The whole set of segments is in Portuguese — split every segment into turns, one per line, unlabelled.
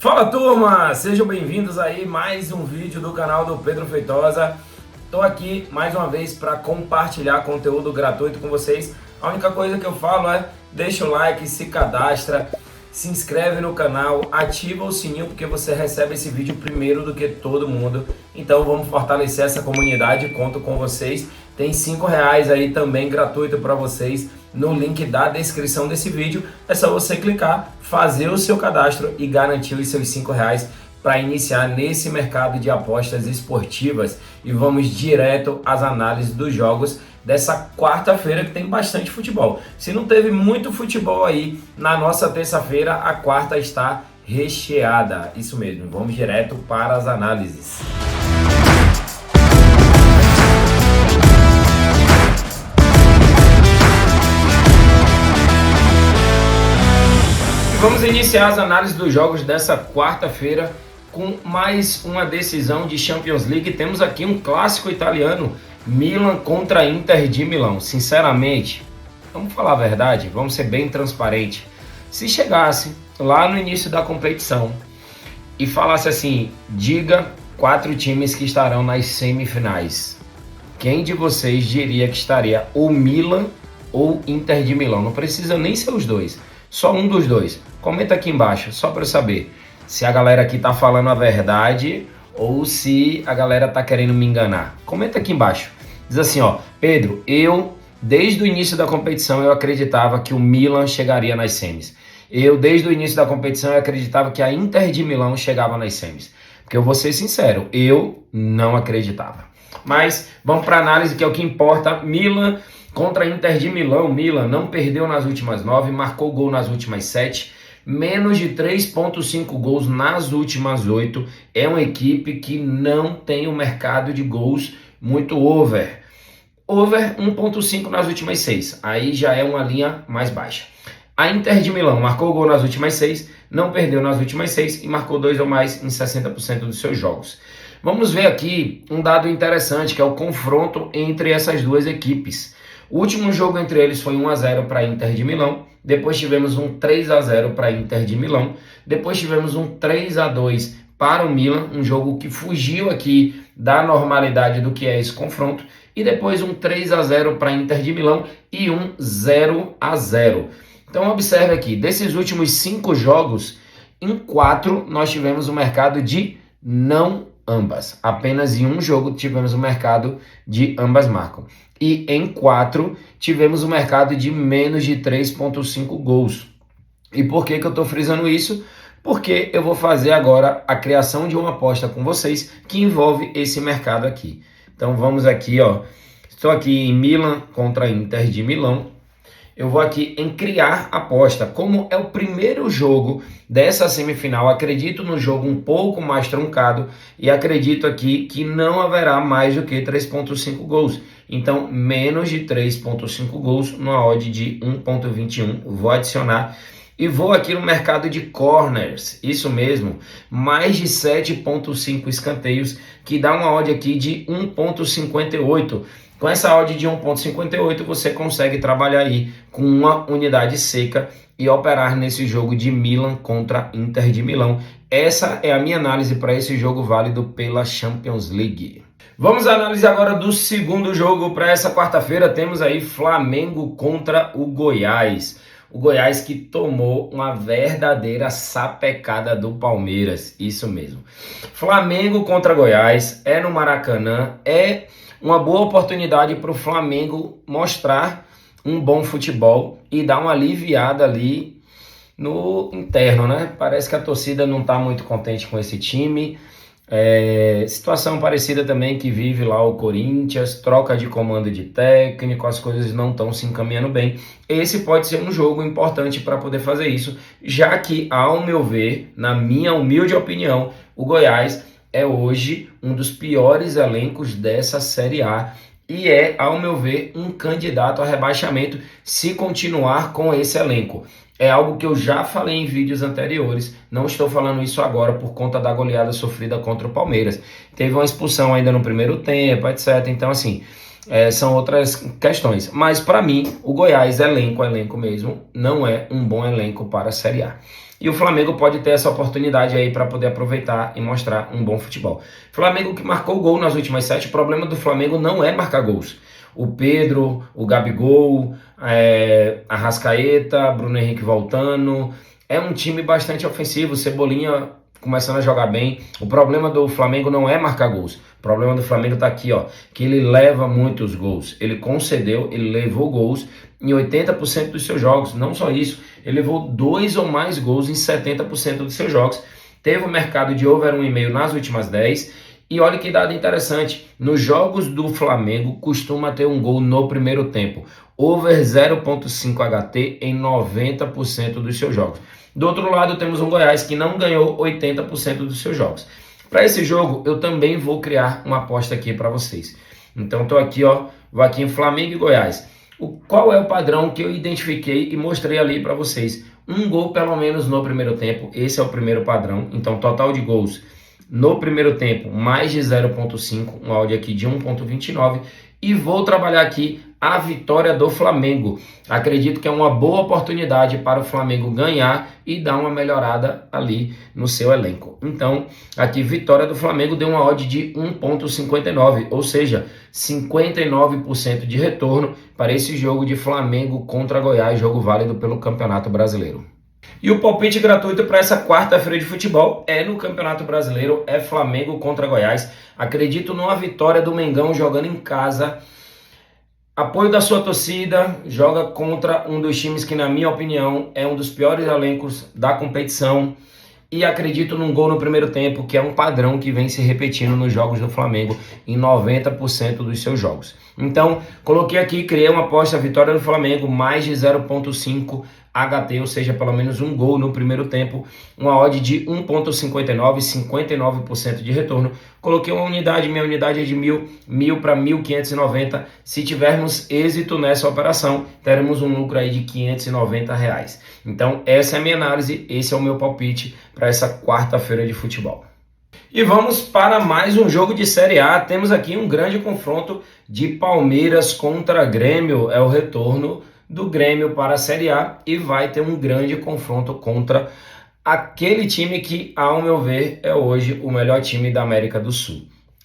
Fala turma, sejam bem-vindos aí mais um vídeo do canal do Pedro Feitosa. Estou aqui mais uma vez para compartilhar conteúdo gratuito com vocês. A única coisa que eu falo é deixa o like, se cadastra, se inscreve no canal, ativa o sininho porque você recebe esse vídeo primeiro do que todo mundo. Então vamos fortalecer essa comunidade, conto com vocês. Tem R$5 aí também gratuito para vocês no link da descrição desse vídeo. É só você clicar, fazer o seu cadastro e garantir os seus R$5 para iniciar nesse mercado de apostas esportivas. E vamos direto às análises dos jogos dessa quarta-feira, que tem bastante futebol. Se não teve muito futebol aí na nossa terça-feira, a quarta está recheada. Isso mesmo, vamos direto para as análises. Vamos iniciar as análises dos jogos dessa quarta-feira com mais uma decisão de Champions League. Temos aqui um clássico italiano, Milan contra Inter de Milão. Sinceramente, vamos falar a verdade, vamos ser bem transparentes. Se chegasse lá no início da competição e falasse assim, diga 4 times que estarão nas semifinais, quem de vocês diria que estaria ou Milan ou Inter de Milão? Não precisa nem ser os dois, só um dos dois. Comenta aqui embaixo, só para eu saber se a galera aqui tá falando a verdade ou se a galera tá querendo me enganar. Comenta aqui embaixo. Diz assim, ó, Pedro, desde o início da competição, eu acreditava que o Milan chegaria nas semis. Desde o início da competição, eu acreditava que a Inter de Milão chegava nas semis. Porque eu vou ser sincero, eu não acreditava. Mas vamos para análise, que é o que importa. Milan contra Inter de Milão. Milan não perdeu nas últimas 9, marcou gol nas últimas 7. Menos de 3,5 gols nas últimas 8. É uma equipe que não tem um mercado de gols muito over. Over 1,5 nas últimas 6. Aí já é uma linha mais baixa. A Inter de Milão marcou gol nas últimas 6, não perdeu nas últimas 6 e marcou 2 ou mais em 60% dos seus jogos. Vamos ver aqui um dado interessante, que é o confronto entre essas duas equipes. O último jogo entre eles foi 1-0 para a Inter de Milão. Depois tivemos um 3-0 para a Inter de Milão. Depois tivemos um 3-2 para o Milan, um jogo que fugiu aqui da normalidade do que é esse confronto. E depois um 3-0 para a Inter de Milão e um 0-0. Então observe aqui, desses últimos 5 jogos, em 4 nós tivemos um mercado de não ambas. Apenas em um jogo tivemos o mercado de ambas marcam. E em 4 tivemos o mercado de menos de 3,5 gols. E por que eu estou frisando isso? Porque eu vou fazer agora a criação de uma aposta com vocês que envolve esse mercado aqui. Então vamos aqui, ó. Estou aqui em Milan contra Inter de Milão. Eu vou aqui em criar aposta. Como é o primeiro jogo dessa semifinal, acredito no jogo um pouco mais truncado e acredito aqui que não haverá mais do que 3,5 gols. Então, menos de 3,5 gols numa odd de 1,21. Vou adicionar e vou aqui no mercado de corners. Isso mesmo, mais de 7,5 escanteios, que dá uma odd aqui de 1,58. Com essa odd de 1,58 você consegue trabalhar aí com uma unidade seca e operar nesse jogo de Milan contra Inter de Milão. Essa é a minha análise para esse jogo válido pela Champions League. Vamos analisar agora do segundo jogo para essa quarta-feira. Temos aí Flamengo contra o Goiás. O Goiás que tomou uma verdadeira sapecada do Palmeiras. Isso mesmo. Flamengo contra Goiás, é no Maracanã, é uma boa oportunidade para o Flamengo mostrar um bom futebol e dar uma aliviada ali no interno, né? Parece que a torcida não está muito contente com esse time. Situação parecida também que vive lá o Corinthians, troca de comando de técnico, as coisas não estão se encaminhando bem. Esse pode ser um jogo importante para poder fazer isso, já que, ao meu ver, na minha humilde opinião, o Goiás é hoje um dos piores elencos dessa Série A e é, ao meu ver, um candidato a rebaixamento se continuar com esse elenco. É algo que eu já falei em vídeos anteriores, não estou falando isso agora por conta da goleada sofrida contra o Palmeiras. Teve uma expulsão ainda no primeiro tempo, etc. Então, assim, são outras questões. Mas, para mim, o Goiás, elenco mesmo, não é um bom elenco para a Série A. E o Flamengo pode ter essa oportunidade aí para poder aproveitar e mostrar um bom futebol. Flamengo que marcou gol nas últimas 7, o problema do Flamengo não é marcar gols. O Pedro, o Gabigol, Arrascaeta, Bruno Henrique voltando. É um time bastante ofensivo, Cebolinha começando a jogar bem. O problema do Flamengo não é marcar gols. O problema do Flamengo tá aqui, ó, que ele leva muitos gols. Ele concedeu, ele levou gols em 80% dos seus jogos. Não só isso, ele levou 2 ou mais gols em 70% dos seus jogos. Teve um mercado de over 1,5 nas últimas 10. E olha que dado interessante, nos jogos do Flamengo costuma ter um gol no primeiro tempo. Over 0,5 HT em 90% dos seus jogos. Do outro lado temos um Goiás que não ganhou 80% dos seus jogos. Para esse jogo eu também vou criar uma aposta aqui para vocês. Então estou aqui, ó, vou aqui em Flamengo e Goiás. Qual é o padrão que eu identifiquei e mostrei ali para vocês? Um gol pelo menos no primeiro tempo, esse é o primeiro padrão. Então total de gols no primeiro tempo mais de 0,5, um áudio aqui de 1,29. E vou trabalhar aqui a vitória do Flamengo. Acredito que é uma boa oportunidade para o Flamengo ganhar e dar uma melhorada ali no seu elenco. Então, aqui vitória do Flamengo deu uma odd de 1,59, ou seja, 59% de retorno para esse jogo de Flamengo contra Goiás, jogo válido pelo Campeonato Brasileiro. E o palpite gratuito para essa quarta-feira de futebol é no Campeonato Brasileiro, é Flamengo contra Goiás. Acredito numa vitória do Mengão jogando em casa. Apoio da sua torcida, joga contra um dos times que, na minha opinião, é um dos piores elencos da competição. E acredito num gol no primeiro tempo, que é um padrão que vem se repetindo nos jogos do Flamengo em 90% dos seus jogos. Então, coloquei aqui, criei uma aposta, vitória do Flamengo, mais de 0,5 HT, ou seja, pelo menos um gol no primeiro tempo, uma odd de 1,59, 59% de retorno. Coloquei uma unidade, minha unidade é de 1.000 para 1.590. Se tivermos êxito nessa operação, teremos um lucro aí de R$590. Então, essa é a minha análise, esse é o meu palpite para essa quarta-feira de futebol. E vamos para mais um jogo de Série A. Temos aqui um grande confronto de Palmeiras contra Grêmio. É o retorno do Grêmio para a Série A e vai ter um grande confronto contra aquele time que, ao meu ver, é hoje o melhor time da América do Sul.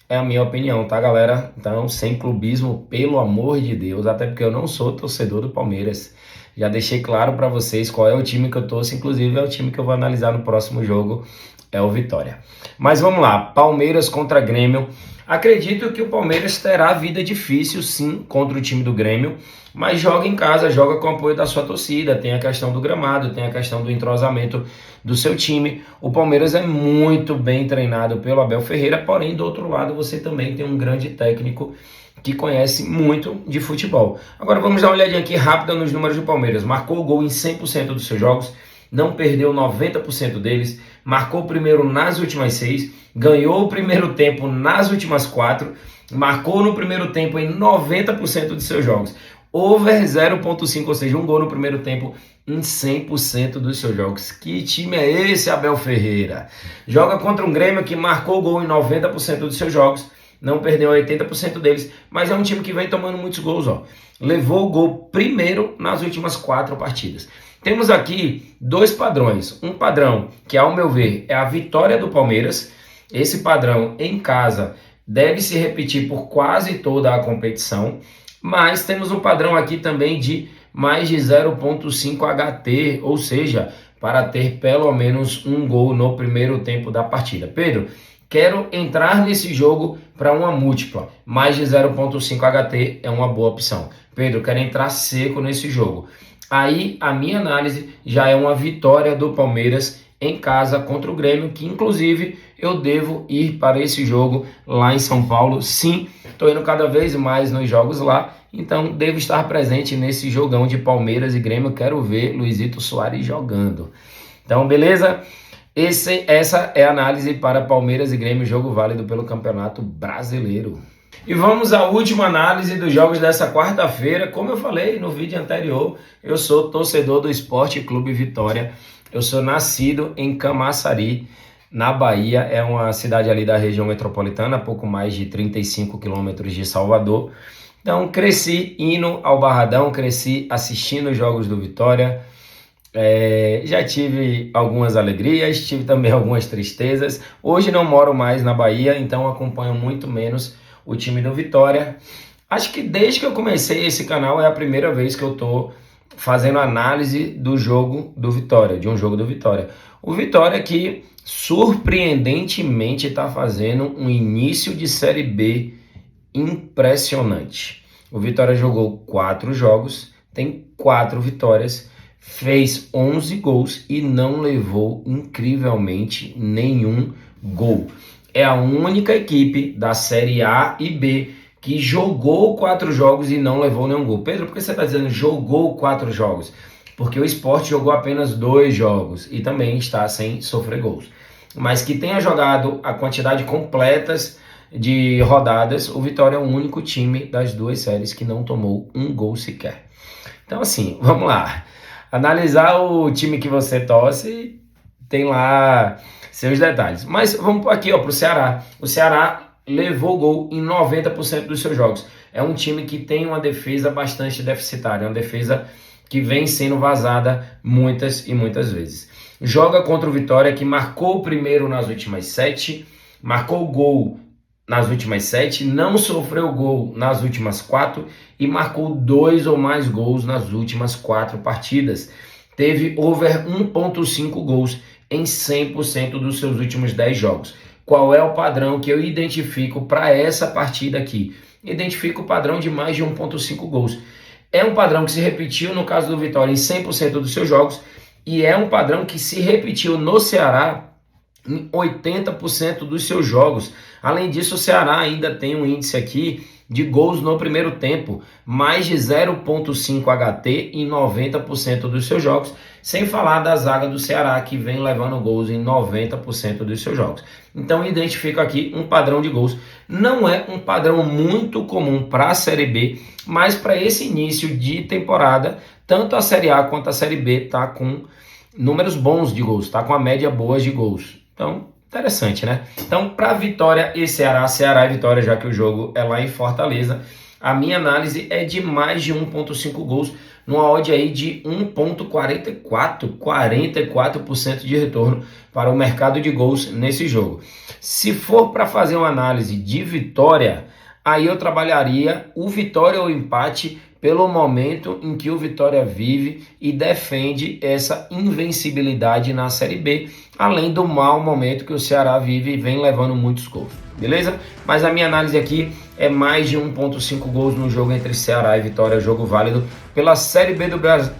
É a minha opinião, tá, galera? Então, sem clubismo, pelo amor de Deus, até porque eu não sou torcedor do Palmeiras. Já deixei claro para vocês qual é o time que eu torço, inclusive é o time que eu vou analisar no próximo jogo, é o Vitória. Mas vamos lá, Palmeiras contra Grêmio. Acredito que o Palmeiras terá vida difícil, sim, contra o time do Grêmio, mas joga em casa, joga com o apoio da sua torcida, tem a questão do gramado, tem a questão do entrosamento do seu time. O Palmeiras é muito bem treinado pelo Abel Ferreira, porém, do outro lado, você também tem um grande técnico que conhece muito de futebol. Agora vamos dar uma olhadinha aqui rápida nos números do Palmeiras. Marcou o gol em 100% dos seus jogos, não perdeu 90% deles, marcou o primeiro nas últimas 6, ganhou o primeiro tempo nas últimas 4, marcou no primeiro tempo em 90% dos seus jogos. Over 0,5, ou seja, um gol no primeiro tempo em 100% dos seus jogos. Que time é esse, Abel Ferreira? Joga contra um Grêmio que marcou gol em 90% dos seus jogos, não perdeu 80% deles, mas é um time que vem tomando muitos gols, ó. Levou o gol primeiro nas últimas 4 partidas. Temos aqui dois padrões. Um padrão que, ao meu ver, é a vitória do Palmeiras. Esse padrão em casa deve se repetir por quase toda a competição. Mas temos um padrão aqui também de mais de 0,5 HT, ou seja, para ter pelo menos um gol no primeiro tempo da partida. Pedro, quero entrar nesse jogo para uma múltipla. Mais de 0,5 HT é uma boa opção. Pedro, quero entrar seco nesse jogo. Aí a minha análise já é uma vitória do Palmeiras em casa contra o Grêmio, que inclusive eu devo ir para esse jogo lá em São Paulo. Sim, estou indo cada vez mais nos jogos lá, então devo estar presente nesse jogão de Palmeiras e Grêmio. Quero ver Luizito Soares jogando. Então, beleza? Essa é a análise para Palmeiras e Grêmio, jogo válido pelo Campeonato Brasileiro. E vamos à última análise dos jogos dessa quarta-feira. Como eu falei no vídeo anterior, eu sou torcedor do Esporte Clube Vitória. Eu sou nascido em Camaçari, na Bahia. É uma cidade ali da região metropolitana, pouco mais de 35 quilômetros de Salvador. Então, cresci indo ao Barradão, cresci assistindo os jogos do Vitória. Já tive algumas alegrias, tive também algumas tristezas. Hoje não moro mais na Bahia, então acompanho muito menos o time do Vitória. Acho que desde que eu comecei esse canal é a primeira vez que eu tô fazendo análise do jogo do Vitória, de um jogo do Vitória. O Vitória que surpreendentemente está fazendo um início de Série B impressionante. O Vitória jogou 4 jogos, tem 4 vitórias, fez 11 gols e não levou, incrivelmente, nenhum gol. É a única equipe da Série A e B que jogou 4 jogos e não levou nenhum gol. Pedro, por que você está dizendo jogou 4 jogos? Porque o Sport jogou apenas 2 jogos e também está sem sofrer gols. Mas que tenha jogado a quantidade completas de rodadas, o Vitória é o único time das 2 séries que não tomou um gol sequer. Então assim, vamos lá. Analisar o time que você torce tem lá seus detalhes. Mas vamos aqui para o Ceará. O Ceará levou gol em 90% dos seus jogos. É um time que tem uma defesa bastante deficitária, uma defesa que vem sendo vazada muitas e muitas vezes. Joga contra o Vitória, que marcou o primeiro nas últimas 7, marcou gol nas últimas 7, não sofreu gol nas últimas 4 e marcou 2 ou mais gols nas últimas 4 partidas. Teve over 1.5 gols em 100% dos seus últimos 10 jogos. Qual é o padrão que eu identifico para essa partida aqui? Identifico o padrão de mais de 1.5 gols. É um padrão que se repetiu no caso do Vitória em 100% dos seus jogos e é um padrão que se repetiu no Ceará em 80% dos seus jogos. Além disso, o Ceará ainda tem um índice aqui de gols no primeiro tempo, mais de 0.5 HT em 90% dos seus jogos, sem falar da zaga do Ceará, que vem levando gols em 90% dos seus jogos. Então, identifico aqui um padrão de gols. Não é um padrão muito comum para a Série B, mas para esse início de temporada, tanto a Série A quanto a Série B está com números bons de gols, está com a média boa de gols. Então, interessante, né? Então, para Vitória e Ceará, Ceará e Vitória, já que o jogo é lá em Fortaleza, a minha análise é de mais de 1.5 gols, numa odd aí de 1.44, 44% de retorno para o mercado de gols nesse jogo. Se for para fazer uma análise de Vitória, aí eu trabalharia o Vitória ou empate pelo momento em que o Vitória vive e defende essa invencibilidade na Série B, além do mau momento que o Ceará vive e vem levando muitos gols, beleza? Mas a minha análise aqui é mais de 1.5 gols no jogo entre Ceará e Vitória, jogo válido pela Série B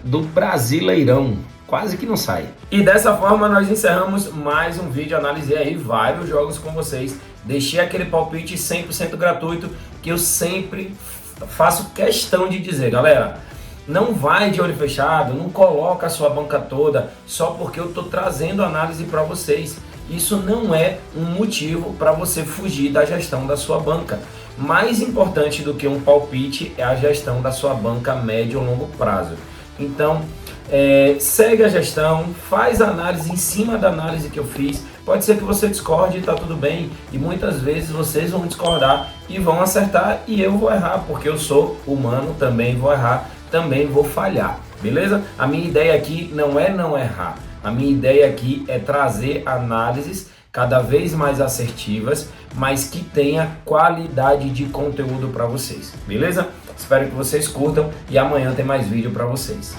do Brasileirão. Quase que não sai. E dessa forma nós encerramos mais um vídeo, analisei aí vários jogos com vocês, deixei aquele palpite 100% gratuito que eu sempre faço questão de dizer, galera, não vai de olho fechado, não coloca a sua banca toda só porque eu estou trazendo análise para vocês. Isso não é um motivo para você fugir da gestão da sua banca. Mais importante do que um palpite é a gestão da sua banca a médio ou longo prazo. Então, segue a gestão, faz a análise em cima da análise que eu fiz. Pode ser que você discorde e tá tudo bem, e muitas vezes vocês vão discordar e vão acertar e eu vou errar, porque eu sou humano, também vou errar, também vou falhar, beleza? A minha ideia aqui não é não errar, a minha ideia aqui é trazer análises cada vez mais assertivas, mas que tenha qualidade de conteúdo para vocês, beleza? Espero que vocês curtam e amanhã tem mais vídeo para vocês.